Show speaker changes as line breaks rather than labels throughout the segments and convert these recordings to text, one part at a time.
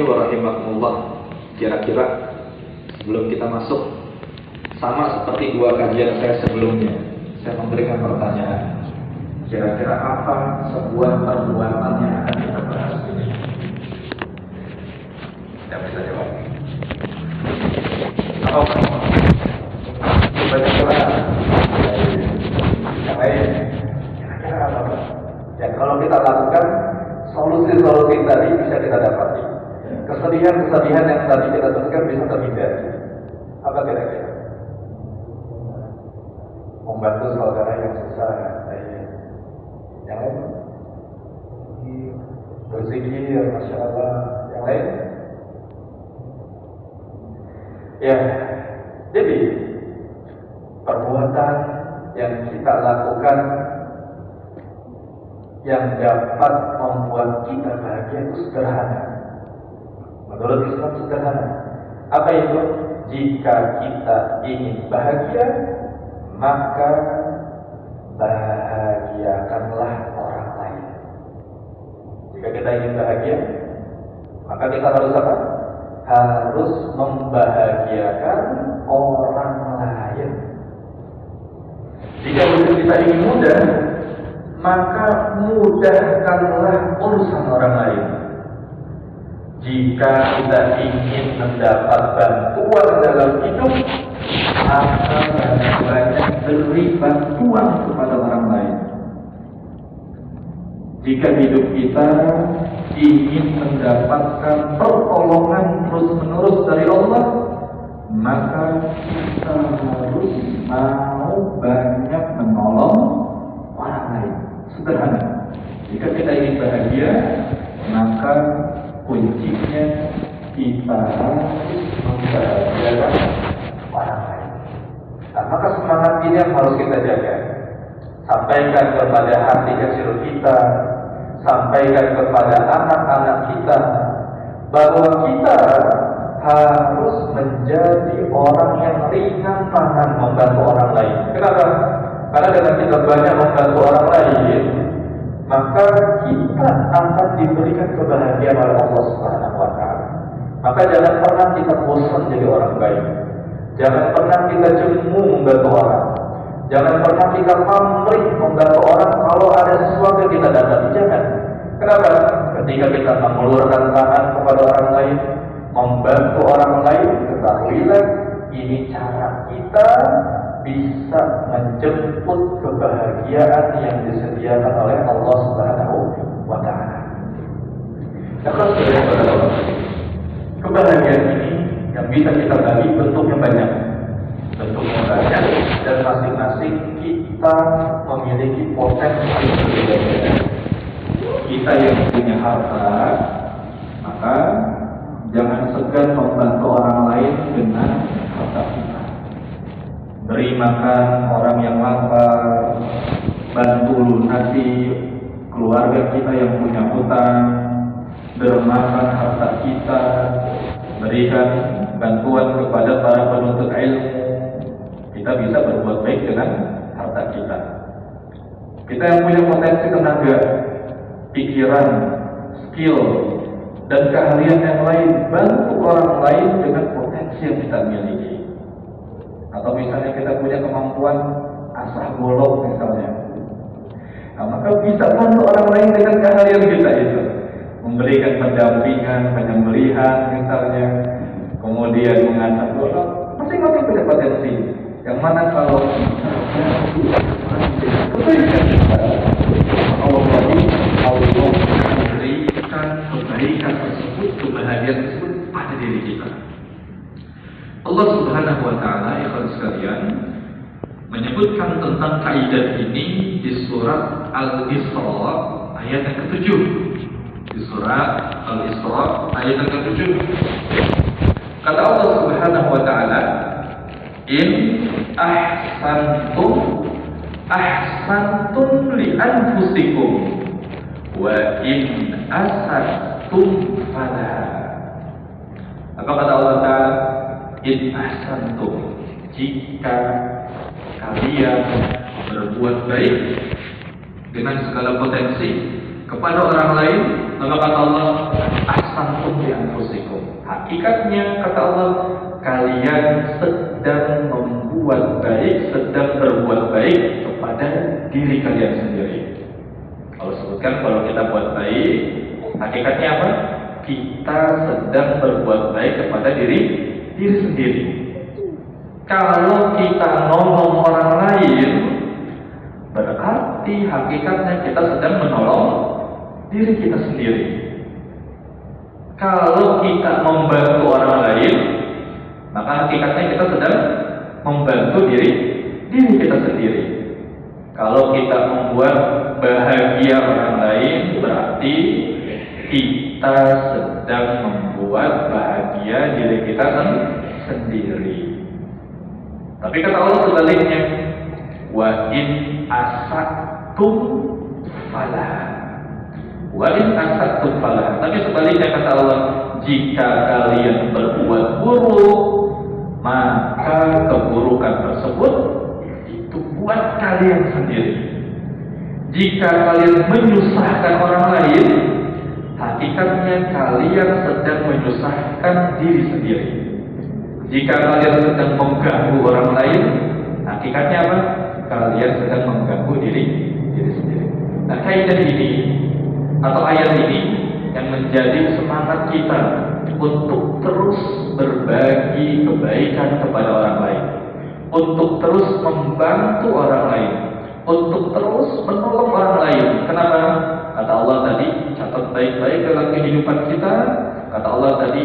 Warahimakumullah. Kira-kira sebelum kita masuk, sama seperti dua kajian saya sebelumnya, saya memberikan pertanyaan. Kira-kira apa sebuah perbuatan yang akan kita bahas ini? Yang bisa jawab? Apa? Baca Quran. Yang lain? Kira-kira apa? Ya, kalau kita lakukan, solusi-solusi tadi bisa kita dapati. Kesedihan-kesedihan yang tadi kita sebutkan bisa terhindari. Apa kira-kira? Membantu saudara yang susah. Yang lain? Berzikir, Masya Allah. Yang lain? Ya, jadi perbuatan yang kita lakukan yang dapat membuat kita bahagia itu sederhana. Menurut Islam sederhana. Apa itu? Jika kita ingin bahagia, maka bahagiakanlah orang lain. Jika kita ingin bahagia, maka kita harus apa? Harus membahagiakan orang lain. Jika hidup kita ingin mudah, maka mudahkanlah urusan orang lain. Jika kita ingin mendapat bantuan dalam hidup, maka banyak beri bantuan kepada orang lain. Jika hidup kita ingin mendapatkan pertolongan terus-menerus dari Allah, maka kita harus mau banyak menolong orang lain. Sederhana. Jika kita ingin bahagia, maka kuncinya kita harus membahagiakan orang lain. Nah, maka semangat ini yang harus kita jaga. Sampaikan kepada hati kecil kita, sampaikan kepada anak-anak kita, bahwa kita harus menjadi orang yang ringan tangan membantu orang lain. Kenapa? Karena dengan kita banyak membantu orang lain, maka kita akan diberikan kebahagiaan oleh Allah Subhanahu wa Ta'ala. Maka jangan pernah kita bosan jadi orang baik. Jangan pernah kita jemu membantu orang. Jangan pernah kita pamrih membantu orang kalau ada sesuatu yang kita dapat. Jangan. Kenapa? Ketika kita mengulurkan tangan kepada orang lain, membantu orang lain, ketahuilah ini cara kita bisa menjemput kebahagiaan yang disediakan oleh Allah Subhanahu wa Ta'ala. Kebahagiaan ini yang bisa kita bagi bentuknya banyak. Bentuknya banyak dan masing-masing kita memiliki potensi berbeda-beda. Kita yang punya harta, maka jangan segan membantu orang lain dengan harta kita. Beri makan orang yang lapar, bantu lunasi keluarga kita yang punya hutang, dermakan harta kita, berikan bantuan kepada para penuntut ilmu. Kita bisa berbuat baik dengan harta kita. Kita yang punya potensi tenaga, pikiran, skill, dan keahlian yang lain, bantu orang lain dengan potensi yang kita miliki. Atau misalnya kita punya kemampuan asah golok misalnya, nah, maka bisa bantu orang lain dengan keahlian kita itu, memberikan pendampingan, penyembelihan misalnya, kemudian mengasah golok. Masing-masing punya potensi. Yang mana kalau kita kebaikan kita, Allah memberikan kebaikan tersebut, kebahagiaan tersebut pada diri kita. Allah Subhanahu wa Ta'ala, ikhwan sekalian, menyebutkan tentang kaidah ini di surat Al-Isra ayat yang ke-7. Di surat Al-Isra ayat yang ke-7. Kata Allah Subhanahu wa Ta'ala, "In ahsantum ahsantum li anfusikum wa in asatum falaha." Apa kata Allah Ta'ala? In ahsantum, jika kalian berbuat baik dengan segala potensi kepada orang lain, Maka kata Allah, ahsantum bi anfusikum. Hakikatnya kata Allah, kalian sedang membuat baik, sedang berbuat baik kepada diri kalian sendiri. Allah sebutkan kalau kita buat baik, hakikatnya apa? Kita sedang berbuat baik kepada diri sendiri. Kalau kita nolong orang lain, berarti hakikatnya kita sedang menolong diri kita sendiri. Kalau kita membantu orang lain, maka hakikatnya kita sedang membantu diri kita sendiri. Kalau kita membuat bahagia orang lain, berarti kita sedang membuat bahagia diri kita sendiri. Tapi kata Allah sebaliknya, wa in asaktum falah. Wa in asaktum falah. Tapi sebaliknya kata Allah, jika kalian berbuat buruk, maka keburukan tersebut itu buat kalian sendiri. Jika kalian menyusahkan orang lain, hakikatnya kalian sedang menyusahkan diri sendiri. Jika kalian sedang mengganggu orang lain, hakikatnya apa? Kalian sedang mengganggu diri sendiri. Nah, kaidah ini atau ayat ini yang menjadi semangat kita untuk terus berbagi kebaikan kepada orang lain, untuk terus membantu orang lain, untuk terus menolong orang lain. Kenapa? Kata Allah tadi, catat baik-baik dalam kehidupan kita. Kata Allah tadi,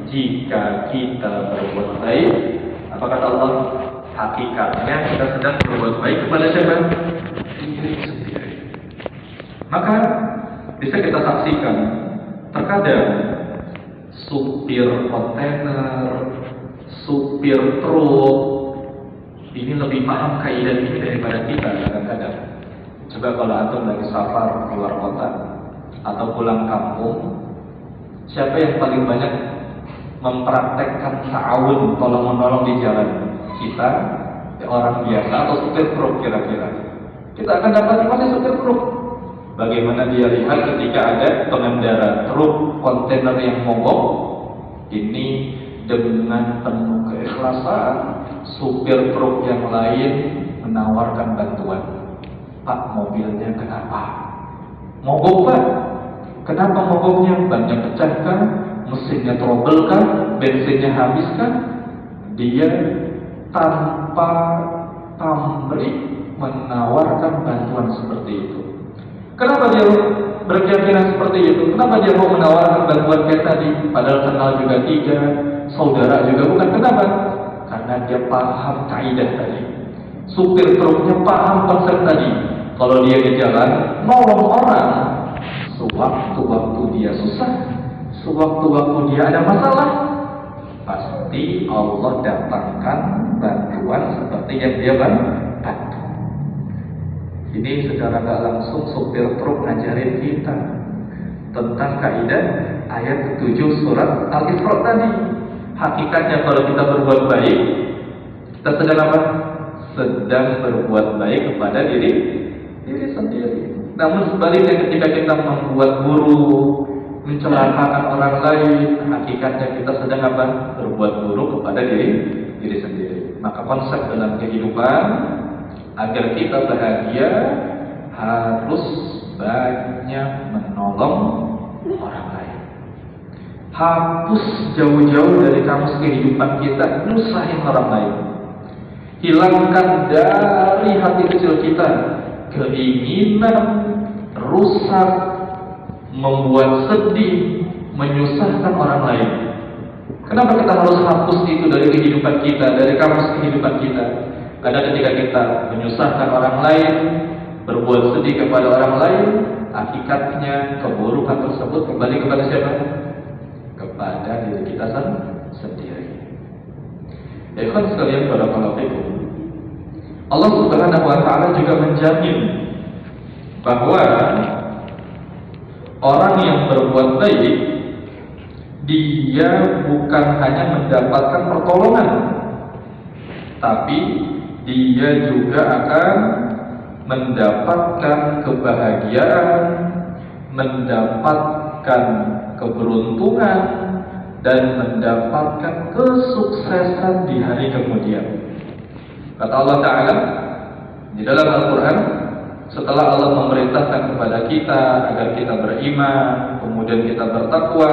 jika kita berbuat baik, apa kata Allah? Hakikatnya kita sedang berbuat baik kepada siapa? Diri sendiri. Maka bisa kita saksikan, terkadang supir kontainer, supir truk ini lebih paham kaidah ini daripada kita kadang-kadang. Coba kalau antum lagi safar keluar kota atau pulang kampung, siapa yang paling banyak mempraktekkan ta'awun, tolong menolong di jalan? Kita, orang biasa atau supir truk kira-kira? Kita akan dapat pasti supir truk. Bagaimana dia lihat ketika ada pengendara truk kontainer yang mogok, ini dengan penuh keikhlasan supir truk yang lain menawarkan bantuan. Pak, mobilnya kenapa? Mogok, Pak. Kenapa mogoknya? Bannya pecah kan? Mesinnya trouble kan? Bensinnya habis kan? Dia tanpa pamrih menawarkan bantuan seperti itu. Kenapa dia berkeyakinan seperti itu? Kenapa dia mau menawarkan bantuan kayak tadi? Padahal kenal juga tidak, saudara juga bukan. Kenapa? Karena dia paham kaidah tadi. Supir truknya paham konsep tadi. Kalau dia di jalan nolong orang, sewaktu-waktu dia susah, sewaktu-waktu dia ada masalah, pasti Allah datangkan bantuan seperti yang dia bantu. Ini secara gak langsung supir truk ngajarin kita tentang kaidah ayat 7 surat Al-Isra tadi. Hakikatnya kalau kita berbuat baik, kita sedang apa? Sedang berbuat baik kepada diri sendiri. Namun sebaliknya ketika kita membuat buruk, mencelakakan orang lain, hakikatnya kita sedang apa? Berbuat buruk kepada diri sendiri. Maka konsep dalam kehidupan agar kita bahagia harus banyak menolong orang lain. Hapus jauh-jauh dari kamus kehidupan kita nyusahin orang lain. Hilangkan dari hati kecil kita keinginan rusak, membuat sedih, menyusahkan orang lain. Kenapa kita harus hapus itu dari kehidupan kita, dari kamus kehidupan kita? Karena ketika kita menyusahkan orang lain, berbuat sedih kepada orang lain, hakikatnya keburukan tersebut kembali kepada siapa? Kepada diri kita sendiri. Ya kan sekalian, barakallahu fikum. Allah Subhanahu wa taala juga menjamin bahwa orang yang berbuat baik, dia bukan hanya mendapatkan pertolongan, tapi dia juga akan mendapatkan kebahagiaan, mendapat mendapatkan keberuntungan dan mendapatkan kesuksesan di hari kemudian. Kata Allah Ta'ala di dalam Al-Quran, setelah Allah memerintahkan kepada kita agar kita beriman, kemudian kita bertakwa,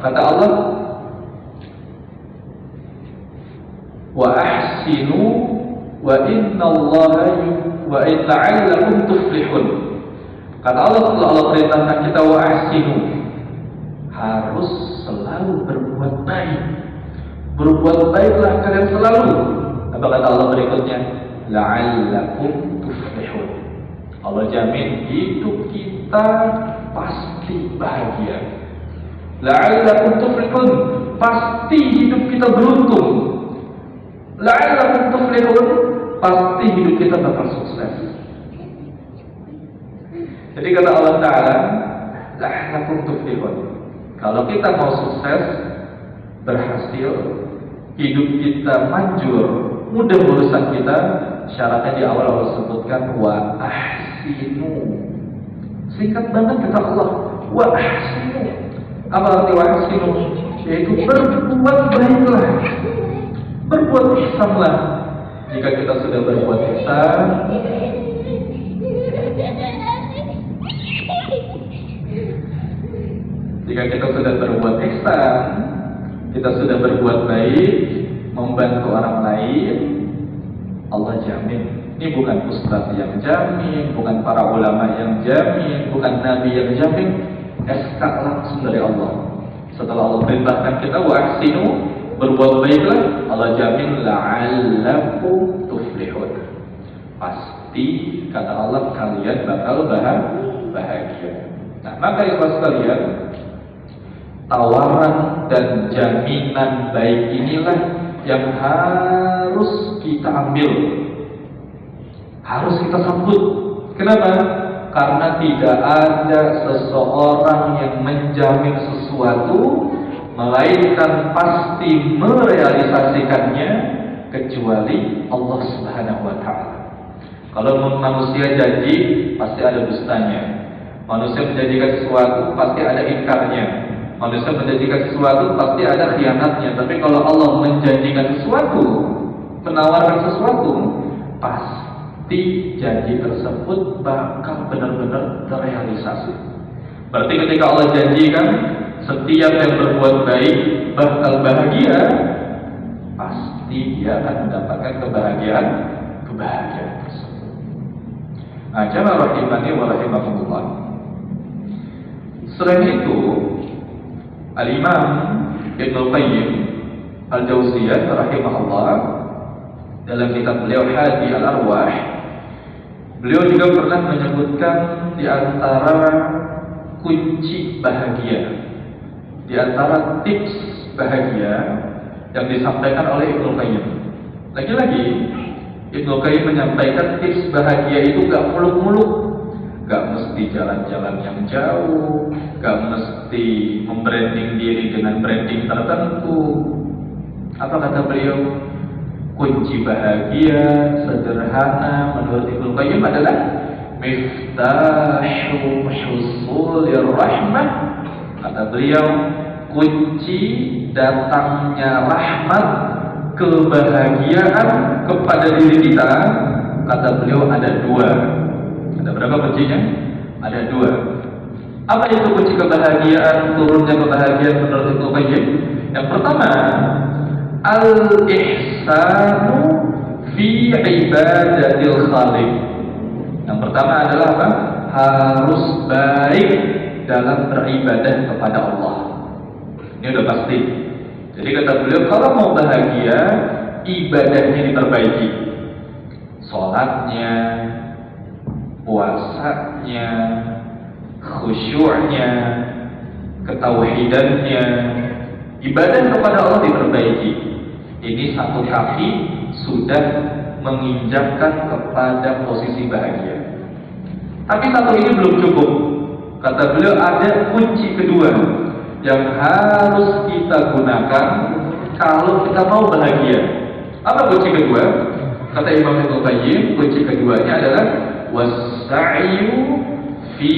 kata Allah, wa ahsinu wa innallaha wa la'allakum tuflihun. Kata Allah, setelah Allah perintahkan kita wa ahsinu, harus selalu berbuat baik. Berbuat baiklah kalian selalu. Apa kata Allah berikutnya? La'allakum tuflihun. Allah jamin hidup kita pasti bahagia. La'allakum tuflihun, pasti hidup kita beruntung. La'allakum tuflihun, pasti hidup kita bakal sukses. Jadi kata Allah Ta'ala, la'allakum tuflihun, kalau kita mau sukses, berhasil, hidup kita manjur, mudah urusan kita, syaratnya di awal Allah sebutkan wa ahsinu. Singkat banget kata Allah, wa ahsinu. Apa arti wa ahsinu? Yaitu berbuat baiklah, berbuat ihsanlah. Jika kita sudah berbuat ihsan, jika kita sudah berbuat ihsan, kita sudah berbuat baik, membantu orang lain, Allah jamin. Ini bukan ustaz yang jamin, bukan para ulama yang jamin, bukan nabi yang jamin, SK langsung dari Allah. Setelah Allah perintahkan kita wa ahsinu, berbuat baiklah, Allah jamin la'allakum tuflihun. Pasti kata Allah kalian bakal bahagia. Nah, maka ikhlas sekalian, tawaran dan jaminan baik inilah yang harus kita ambil, harus kita sambut. Kenapa? Karena tidak ada seseorang yang menjamin sesuatu melainkan pasti merealisasikannya kecuali Allah Subhanahu wa Ta'ala. Kalau manusia janji, pasti ada dustanya. Manusia menjanjikan sesuatu, pasti ada ingkarnya. Manusia menjanjikan sesuatu, pasti ada khianatnya. Tapi kalau Allah menjanjikan sesuatu, menawarkan sesuatu, pasti janji tersebut bakal benar-benar terrealisasi. Berarti ketika Allah janjikan setiap yang berbuat baik bakal bahagia, pasti dia akan mendapatkan kebahagiaan tersebut. Nah, jamaah rahimani wa rahimakumullah. Selain itu, Al-Imam Ibnu Qayyim Al-Jauziyah rahimahullah dalam kitab beliau Hadi Al-Arwah, beliau juga pernah menyebutkan di antara kunci bahagia, di antara tips bahagia yang disampaikan oleh Ibnu Qayyim. Lagi-lagi Ibnu Qayyim menyampaikan tips bahagia itu gak muluk-muluk, gak mesti jalan-jalan yang jauh, gak mesti membranding diri dengan branding tertentu. Apa kata beliau? Kunci bahagia sederhana menurut Ibnu Qayyim adalah miftahu husulir rahmah. Kata beliau, kunci datangnya rahmat, kebahagiaan kepada diri kita, kata beliau ada dua. Ada berapa kuncinya? Ada dua. Apa itu kunci kebahagiaan, turunnya kebahagiaan menurut Ibnu Qayyim? Yang pertama, al-ihsanu fi ibadatil khaliq. Yang pertama adalah apa? Harus baik dalam beribadah kepada Allah. Ini udah pasti. Jadi kata beliau, kalau mau bahagia, ibadahnya diperbaiki. Sholatnya, puasanya, khusyuknya, ketauhidannya, ibadah kepada Allah diperbaiki. Ini satu kaki sudah menginjakkan kepada posisi bahagia. Tapi satu ini belum cukup. Kata beliau, ada kunci kedua yang harus kita gunakan kalau kita mau bahagia. Apa kunci kedua? Kata Imam Ibnu Qayyim, kunci keduanya adalah wasa'yu fi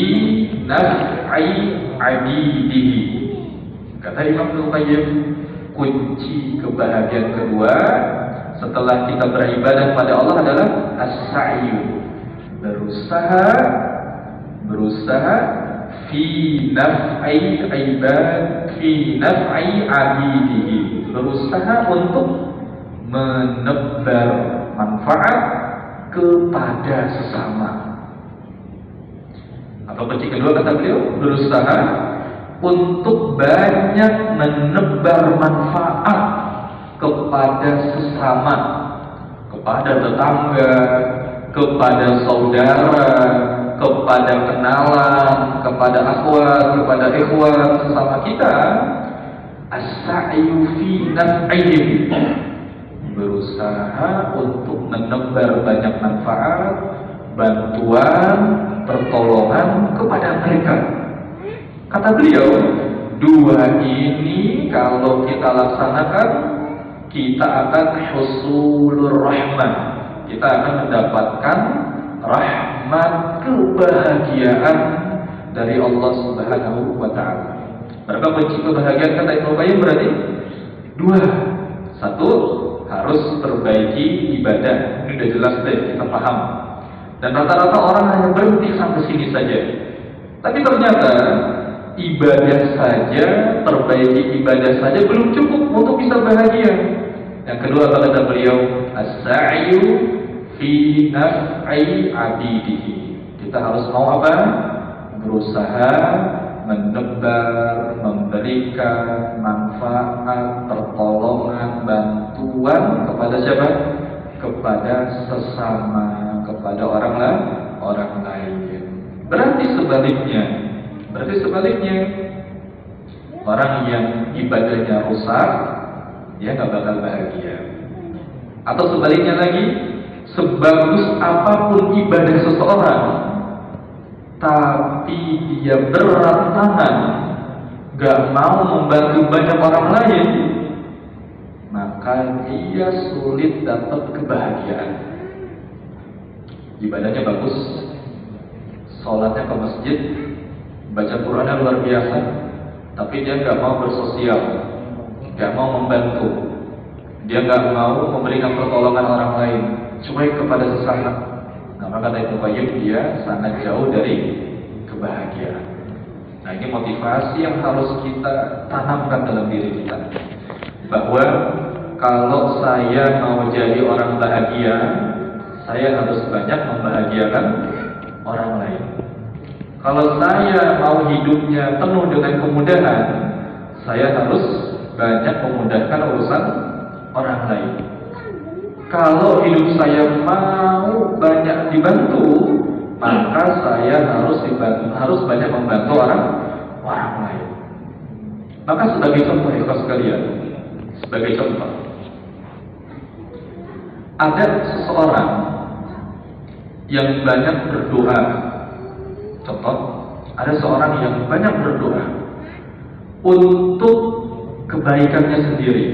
naf'i abidihi. Kata Imam Ibnu Qayyim, kunci kebahagiaan kedua setelah kita beribadah pada Allah adalah as-sa'yu, berusaha fi naf'i abidihi, berusaha untuk menebar manfaat kepada sesama. Atau kunci kedua kata beliau, berusaha untuk banyak menebar manfaat kepada sesama, kepada tetangga, kepada saudara, kepada kenalan, kepada akhwat, kepada ikhwan sesama kita. As-sa'yu fi naf'ihim, berusaha untuk menebar banyak manfaat, bantuan, pertolongan kepada mereka. Kata beliau, dua ini kalau kita laksanakan, kita akan husulur rahmah, kita akan mendapatkan rahmat, kebahagiaan dari Allah Subhanahu wa ta'ala. Berapa kunci kebahagiaan kata Ibnu Qayyim? Berarti dua. Satu, harus perbaiki ibadah. Ini udah jelas deh, kita paham. Dan rata-rata orang hanya berhenti sampai sini saja. Tapi ternyata ibadah saja, perbaiki ibadah saja belum cukup untuk bisa bahagia. Yang kedua kata beliau, as-sa'yu fi naf'i abidihi. Kita harus mau apa? Berusaha menebar, memberikan manfaat, pertolongan, bantuan kepada siapa? Kepada sesama, kepada orang lain. Berarti sebaliknya, orang yang ibadahnya rusak, dia nggak bakal bahagia. Atau sebaliknya lagi, sebagus apapun ibadah seseorang, tapi dia berat tangan, gak mau membantu banyak orang lain, maka dia sulit dapat kebahagiaan. Ibadahnya bagus, sholatnya ke masjid, baca Qurannya luar biasa, tapi dia gak mau bersosial, gak mau membantu, dia gak mau memberikan pertolongan orang lain, cuek kepada sesama. Nah, maka Ibnu Qayyim, dia sangat jauh dari kebahagiaan. Nah, ini motivasi yang harus kita tanamkan dalam diri kita, bahwa kalau saya mau jadi orang bahagia, saya harus banyak membahagiakan orang lain. Kalau saya mau hidupnya penuh dengan kemudahan, saya harus banyak memudahkan urusan orang lain. Kalau hidup saya mau banyak dibantu, maka saya harus banyak membantu orang lain. Maka sebagai contoh ya sekalian, sebagai contoh, ada seseorang yang banyak berdoa. Contoh, ada seorang yang banyak berdoa untuk kebaikannya sendiri,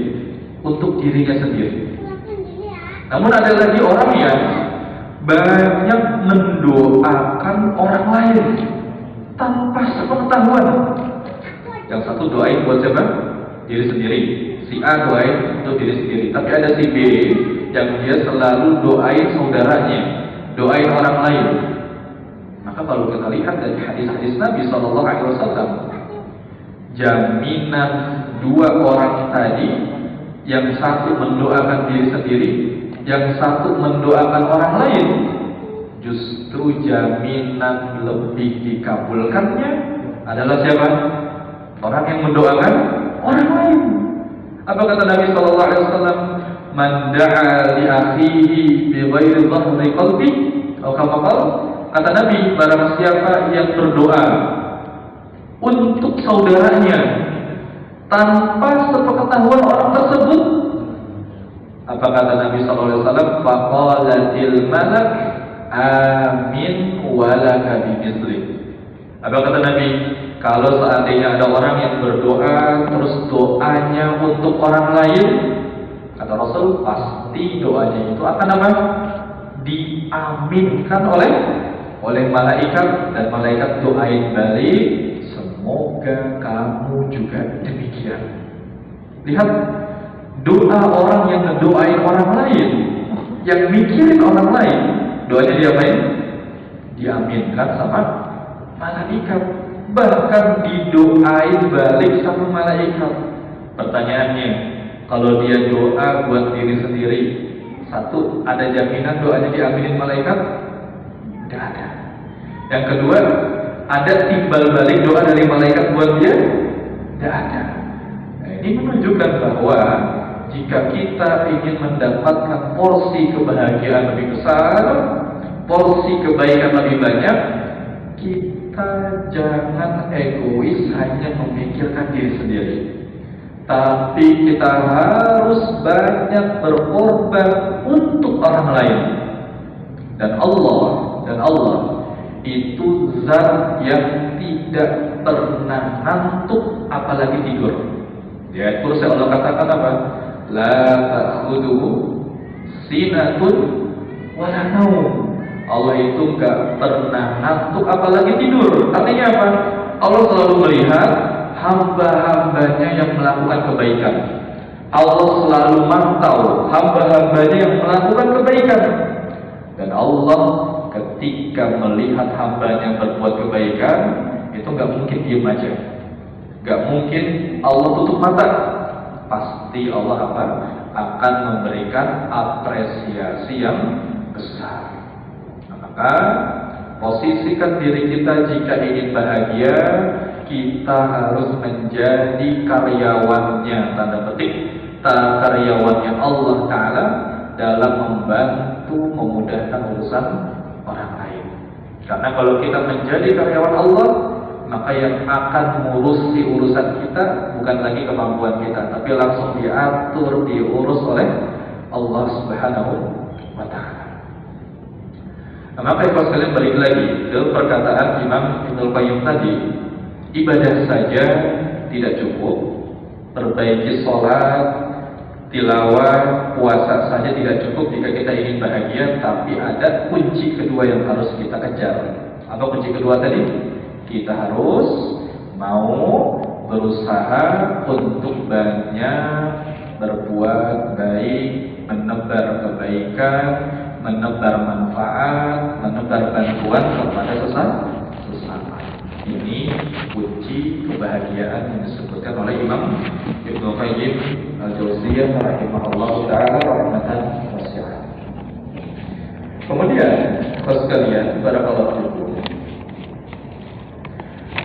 untuk dirinya sendiri. Namun ada lagi orang yang banyak mendoakan orang lain tanpa sepengetahuan. Yang satu doain buat siapa? Diri sendiri. Si A doain untuk diri sendiri. Tapi ada si B yang dia selalu doain saudaranya, doain orang lain. Maka kalau kita lihat dari hadis-hadis Nabi SAW, jaminan dua orang tadi, yang satu mendoakan diri sendiri, yang satu mendoakan orang lain, justru jaminan lebih dikabulkannya adalah siapa? Orang yang mendoakan orang lain. Apa kata Nabi SAW? Man da'a li akhihi bi ghairi dhahri qalbi, atau kata Nabi, barang siapa yang berdoa untuk saudaranya tanpa sepengetahuan orang tersebut, apa kata Nabi SAW? Faqalatil malak amin walaka bimithli. Apa kata Nabi? Kalau seandainya ada orang yang berdoa, terus doanya untuk orang lain, kata Rasul, pasti doanya itu akan apa? Diaminkan oleh oleh malaikat, dan malaikat doain balik, semoga kamu juga demikian. Lihat, doa orang yang ngedoain orang lain, yang mikirin orang lain, doanya diapain? Diaminkan sama malaikat, bahkan didoain balik sama malaikat. Pertanyaannya, kalau dia doa buat diri sendiri, satu, ada jaminan doanya diaminin malaikat? Tidak ada. Yang kedua, ada timbal balik doa dari malaikat buat dia? Tidak ada. Nah, ini menunjukkan bahwa jika kita ingin mendapatkan porsi kebahagiaan lebih besar, porsi kebaikan lebih banyak, kita jangan egois hanya memikirkan diri sendiri, tapi kita harus banyak berkorban untuk orang lain. Dan Allah itu zat yang tidak pernah ngantuk apalagi tidur. Di ayat kursi Allah katakan apa? La ta'khudhuhu sinatun wa la naum. Allah itu enggak pernah ngantuk apalagi tidur. Artinya apa? Allah selalu melihat hamba-hambanya yang melakukan kebaikan. Allah selalu mantau hamba-hambanya yang melakukan kebaikan. Dan Allah ketika melihat hambanya berbuat kebaikan, itu enggak mungkin diam aja. Enggak mungkin Allah tutup mata. Pasti Allah akan memberikan apresiasi yang besar. Maka posisikan diri kita jika ingin bahagia, kita harus menjadi karyawannya, tanda petik, karyawannya Allah Ta'ala dalam membantu memudahkan urusan orang lain. Karena kalau kita menjadi karyawan Allah, maka yang akan mengurusi urusan kita bukan lagi kemampuan kita, tapi langsung diatur, diurus oleh Allah Subhanahu wa Ta'ala. Nah, maka kalau sekalian balik lagi ke perkataan Imam Ibnul Qayyim tadi, ibadah saja tidak cukup, perbaiki sholat, tilawah, puasa saja tidak cukup jika kita ingin bahagia, tapi ada kunci kedua yang harus kita kejar. Apa kunci kedua tadi? Kita harus mau berusaha untuk banyak berbuat baik, menebar kebaikan, menebar manfaat, menebar bantuan kepada sesama. Ini kunci kebahagiaan yang disebutkan oleh Imam Ibnu Qayyim Al-Jauziyah rahimahullah ta'ala rahmatan wasi'ah. Kemudian, sekalian, barakallahu fikum,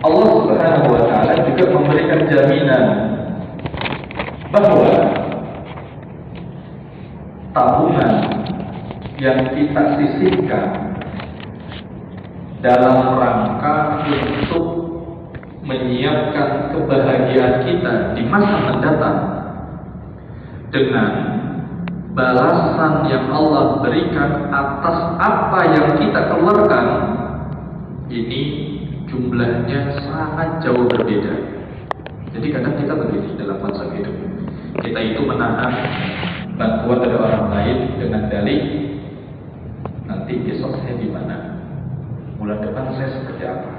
Allah Subhanahu wa Ta'ala juga memberikan jaminan bahwa tabungan yang kita sisihkan dalam rangka untuk menyiapkan kebahagiaan kita di masa mendatang dengan balasan yang Allah berikan atas apa yang kita keluarkan, ini jumlahnya sangat jauh berbeda. Jadi kadang kita begini dalam konsep hidup, kita itu menahan bantuan dari orang lain dengan dalih, nanti besok saya di mana, bulan depan saya seperti apa,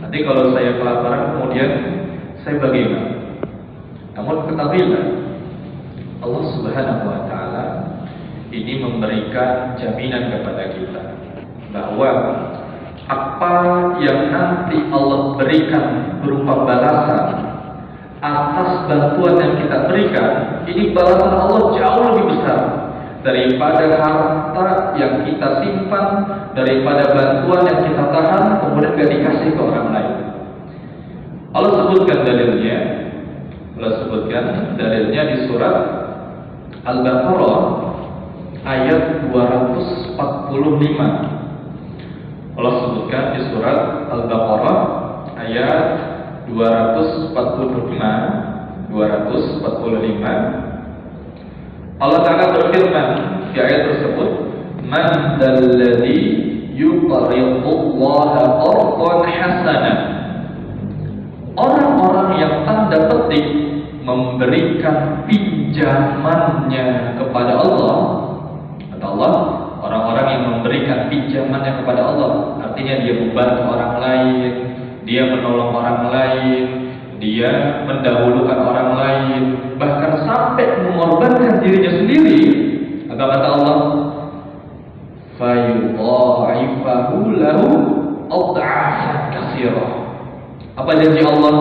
nanti kalau saya kelaparan kemudian saya bagaimana. Namun ketahuilah, Allah Subhanahu wa Ta'ala ini memberikan jaminan kepada kita bahwa apa yang nanti Allah berikan berupa balasan atas bantuan yang kita berikan, ini balasan Allah jauh lebih besar daripada harta yang kita simpan, daripada bantuan yang kita tahan kemudian gak dikasih ke orang lain. Allah sebutkan dalilnya di surat Al-Baqarah ayat 245. Allah sebutkan di surat Al-Baqarah ayat 245. Allah Ta'ala berfirman di ayat tersebut, Man dalladhi yuqridullaha qardan hasanah. Orang-orang yang tanda petik memberikan pinjamannya kepada Allah, kata Allah, Orang-orang yang memberikan pinjamannya kepada Allah, artinya dia membantu orang lain, dia menolong orang lain, dia mendahulukan orang lain, bahkan sampai mengorbankan dirinya sendiri. Apa kata Allah? Fayudha'ifahu lahu ad'afan katsirah. Apa janji Allah?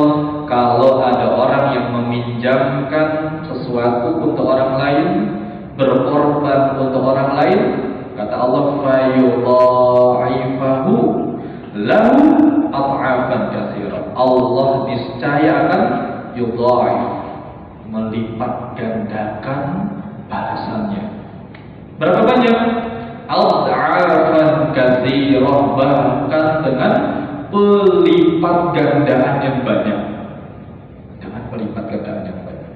Kalau ada orang yang meminjamkan sesuatu untuk orang lain, berkorban untuk orang lain, kata Allah, fayudha'ifahu lahu ad'afan katsirah. Allah niscaya akan yudha'if, melipat gandakan balasannya. Berapa banyak? Ad'afan katsirah, bahkan dengan pelipat gandaan yang banyak. Dengan pelipat gandaan yang banyak.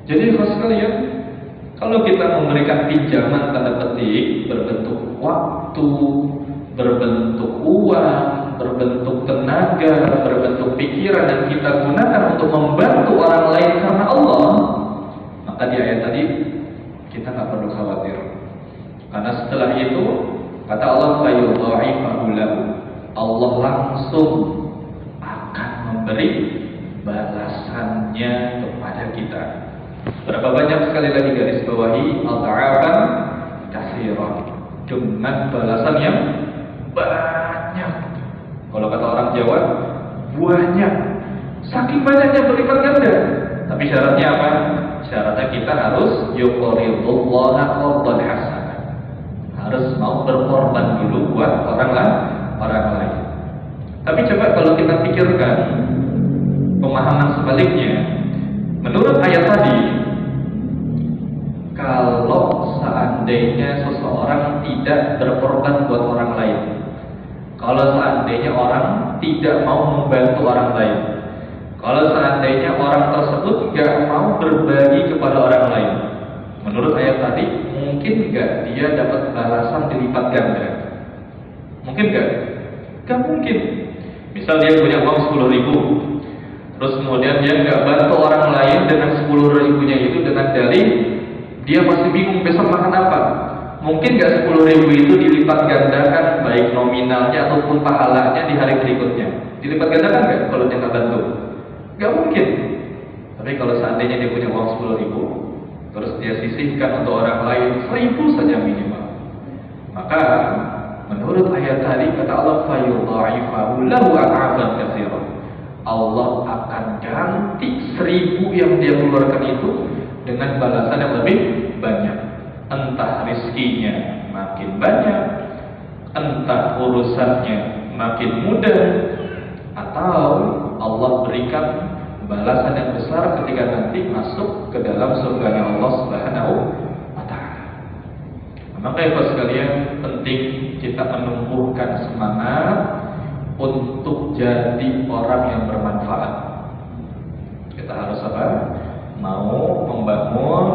Jadi sekalian, kalau kita memberikan pinjaman tanda petik berbentuk waktu, berbentuk uang, berbentuk tenaga, berbentuk pikiran yang kita gunakan untuk membantu orang lain karena Allah, maka di ayat tadi kita nggak perlu khawatir. Karena setelah itu kata Allah, fayudha'ifahu lahu, Allah langsung akan memberi balasannya kepada kita. Berapa banyak? Sekali lagi garis bawahi, ad'afan katsirah, dengan balasan yang banyak. Kalau kata orang Jawa, banyak, saking banyaknya berlipat ganda. Tapi syaratnya apa? Syaratnya kita harus yuqridullaha qardan hasanah, harus mau berkorban dulu buat orang lain. Tapi coba kalau kita pikirkan pemahaman sebaliknya, menurut ayat tadi, kalau seandainya seseorang tidak berkorban buat orang lain, kalau seandainya orang tidak mau membantu orang lain, kalau seandainya orang tersebut gak mau berbagi kepada orang lain, menurut ayat tadi, mungkin gak dia dapat balasan dilipat ganda? Mungkin gak? Gak mungkin. Misal dia punya uang 10.000, terus kemudian dia gak bantu orang lain dengan 10.000-nya itu dengan dalih dia masih bingung besok makan apa. Mungkin gak 10.000 itu dilipat gandakan baik nominalnya ataupun pahalanya di hari berikutnya? Dilipat gandakan gak kalau dia gak bantu? Gak mungkin. Tapi kalau seandainya dia punya uang 10.000, terus dia sisihkan untuk orang lain 1.000 saja minimal, maka menurut ayat tadi kata Allah, fayudha'ifahu lahu ad'afan katsirah, Allah akan ganti 1.000 yang dia keluarkan itu dengan balasan yang lebih banyak. Entah rizkinya makin banyak, entah urusannya makin mudah, atau Allah berikan balasan yang besar ketika nanti masuk ke dalam surga Allah Subhanahu wa ta'ala. Maka ibu sekalian, penting kita menumbuhkan semangat untuk jadi orang yang bermanfaat. Kita harus apa? Mau membangun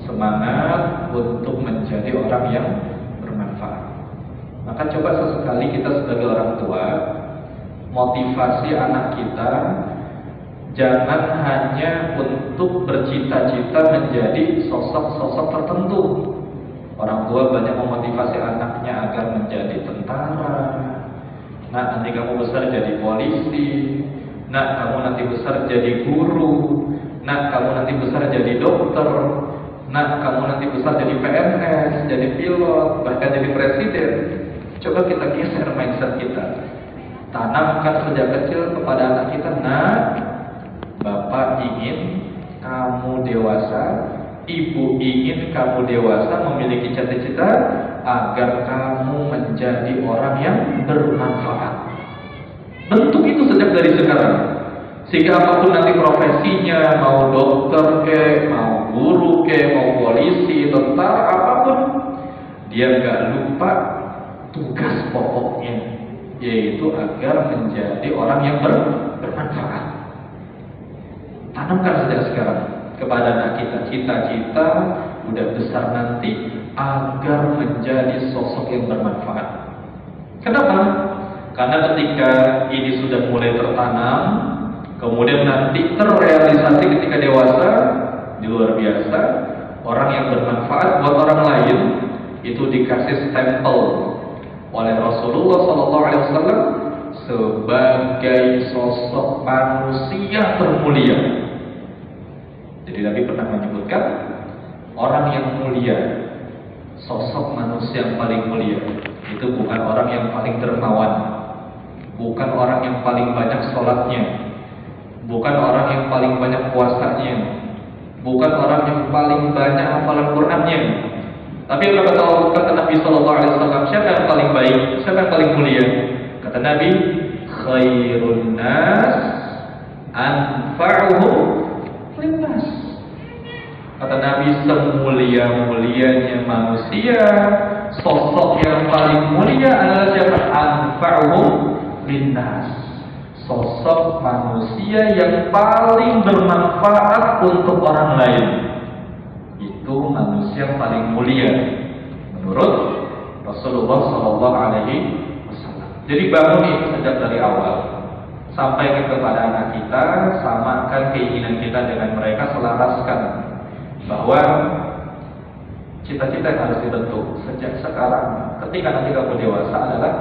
semangat untuk menjadi orang yang bermanfaat. Maka coba sesekali kita sebagai orang tua motivasi anak kita, jangan hanya untuk bercita-cita menjadi sosok-sosok tertentu. Orang tua banyak memotivasi anaknya agar menjadi tentara. Nak, nanti kamu besar jadi polisi. Nak, kamu nanti besar jadi guru. Nak, kamu nanti besar jadi dokter. Nak, kamu nanti besar jadi PNS, jadi pilot, bahkan jadi presiden. Coba kita geser mindset kita. Tanamkan sejak kecil kepada anak kita, nak, Bapak ingin kamu dewasa, Ibu ingin kamu dewasa memiliki cita-cita agar kamu menjadi orang yang bermanfaat. Bentuk itu sejak dari sekarang, sehingga apapun nanti profesinya, mau dokter ke, mau guru ke, mau polisi, tentara, apapun, dia nggak lupa tugas pokoknya, yaitu agar menjadi orang yang bermanfaat. Tanamkan sejak sekarang kepada anak kita cita-cita udah besar nanti agar menjadi sosok yang bermanfaat. Kenapa? Karena ketika ini sudah mulai tertanam, kemudian nanti terrealisasi ketika dewasa, di luar biasa, orang yang bermanfaat buat orang lain, itu dikasih stempel oleh Rasulullah SAW sebagai sosok manusia termulia. Jadi Nabi pernah menyebutkan orang yang mulia, sosok manusia yang paling mulia itu bukan orang yang paling dermawan, bukan orang yang paling banyak sholatnya, bukan orang yang paling banyak puasanya, bukan orang yang paling banyak hafalan Qur'annya. Tapi kata Nabi SAW, siapa yang paling baik, siapa yang paling mulia? Kata Nabi, khairun nas anfa'uhum linnas. Kata Nabi, semulia-mulianya manusia, sosok yang paling mulia adalah siapa? Anfa'uhum linnas, sosok manusia yang paling bermanfaat untuk orang lain. Itu manusia yang paling mulia menurut Rasulullah SAW. Jadi bangun itu sejak dari awal, sampaikan kepada anak kita, samakan keinginan kita dengan mereka, selaraskan bahwa cita-cita yang harus dibentuk sejak sekarang ketika nanti kamu dewasa adalah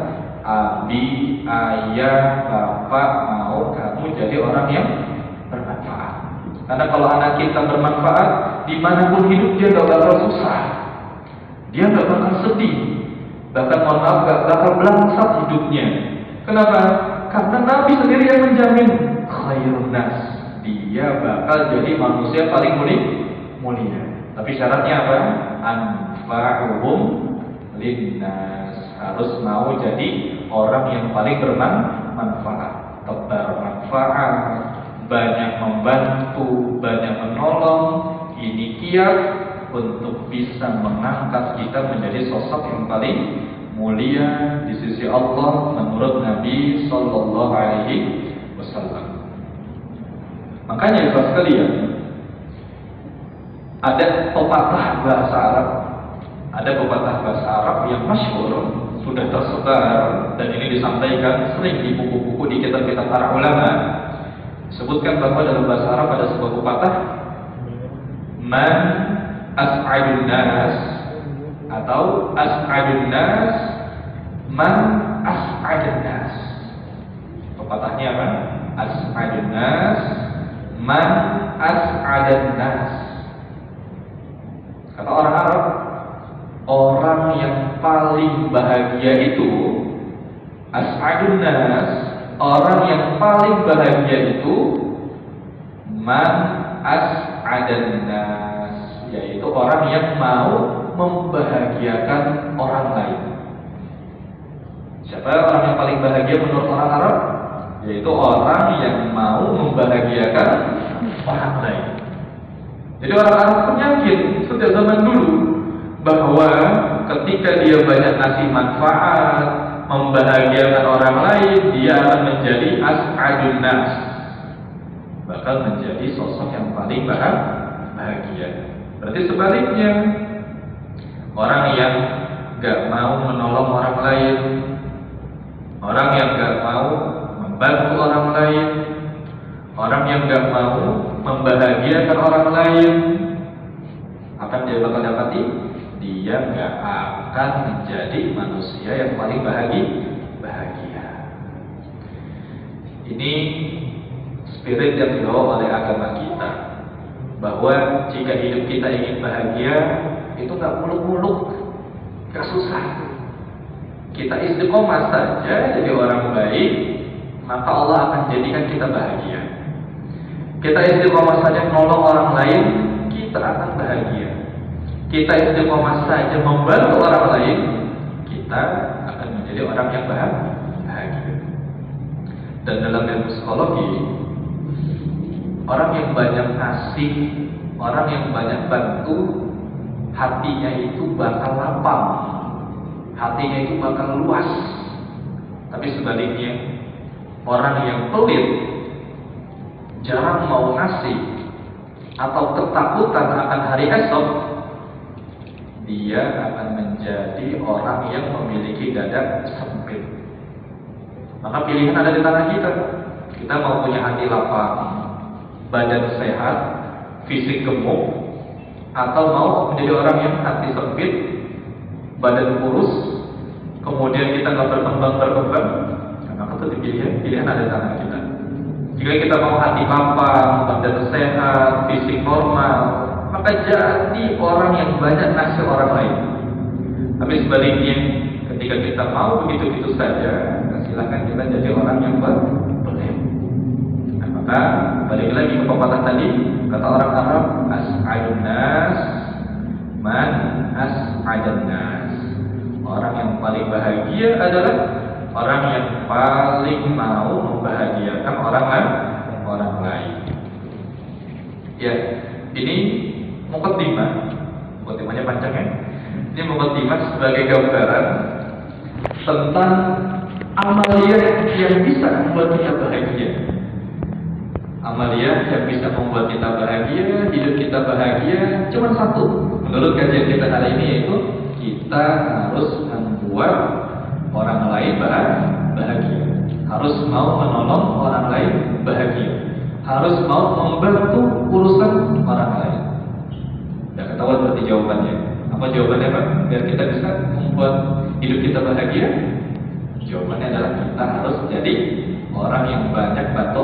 abi, ayah, bapak mau kamu jadi orang yang bermanfaat. Karena kalau anak kita bermanfaat, dimanapun hidup dia gak bakal susah, dia gak bakal sedih, bahkan mohon maaf gak bakal belangsat hidupnya. Kenapa? Karena Nabi sendiri yang menjamin khairun nas, dia bakal jadi manusia paling mulia. Tapi syaratnya apa? Anfa'uhum linnas, harus mau jadi orang yang paling bermanfaat, tebar manfaat, banyak membantu, banyak menolong. Ini kiat untuk bisa mengangkat kita menjadi sosok yang paling mulia di sisi Allah menurut Nabi Sallallahu Alaihi Wasallam. Makanya ikhlas sekalian, ada pepatah bahasa Arab, ada pepatah bahasa Arab yang masyhur, sudah tersebar dan ini disampaikan sering di buku-buku, di kitab-kitab para ulama. Sebutkan bahwa dalam bahasa Arab ada sebuah pepatah, man as'adun nas, atau as'adun nas man as'adun nas. Pepatahnya apa? As'adun nas man as'adun nas. Kata orang Arab, orang yang paling bahagia itu as'adun nas, orang yang paling bahagia itu man as'adun nas, yaitu orang yang mau membahagiakan orang lain. Siapa orang yang paling bahagia menurut orang Arab? Yaitu orang yang mau membahagiakan orang lain. Jadi orang Arab pun yakin sejak zaman dulu bahwa ketika dia banyak ngasih manfaat, membahagiakan orang lain, dia akan menjadi as'adun nas, bakal menjadi sosok yang paling bahagia. Berarti sebaliknya, orang yang gak mau menolong orang lain, orang yang gak mau membantu orang lain, orang yang gak mau membahagiakan orang lain, akan dia bakal dapati dia gak akan menjadi manusia yang paling bahagia. Ini spirit yang dibawa oleh agama kita, bahwa jika hidup kita ingin bahagia, itu gak muluk-muluk, gak susah. Kita istiqomah saja jadi orang baik, maka Allah akan jadikan kita bahagia. Kita istiqomah saja menolong orang lain, kita akan bahagia. Kita istiqomah saja membantu orang lain, kita akan menjadi orang yang bahagia. Dan dalam ilmu psikologi, orang yang banyak kasih, orang yang banyak bantu, hatinya itu bakal lapang, hatinya itu bakal luas. Tapi sebaliknya, orang yang pelit, jarang mau ngasih, atau ketakutan akan hari esok, dia akan menjadi orang yang memiliki dada sempit. Maka pilihan ada di tangan kita. Kita mau punya hati lapang, badan sehat, fisik gemuk, atau mau menjadi orang yang hati sempit, badan kurus, kemudian kita nggak berkembang, maka itu pilihan ada di tangan kita. Jika kita mau hati lapang, badan sehat, fisik normal, maka jadi orang yang banyak ngasih orang lain. Tapi sebaliknya, ketika kita mau begitu-begitu saja, silahkan kita jadi orang yang berleha. Nah, maka balik lagi ke pepatah tadi, kata orang Arab, as'adun nas man as'adan nas. Orang yang paling bahagia adalah orang yang paling mau membahagiakan orang lain. Ya, ini mukadimahnya panjang ya. Ini mukadimah sebagai gambaran tentang amaliyah yang bisa membuat kita bahagia. Amaliyah yang bisa membuat kita bahagia, hidup kita bahagia, cuma satu. Menurut kajian kita hari ini, yaitu kita harus membuat orang lain bahagia. Harus mau menolong orang lain bahagia. Harus mau membantu urusan orang lain. Sudah ketahuan berarti jawabannya. Apa jawabannya Pak? Biar kita bisa membuat hidup kita bahagia. Jawabannya adalah kita harus jadi orang yang banyak bantu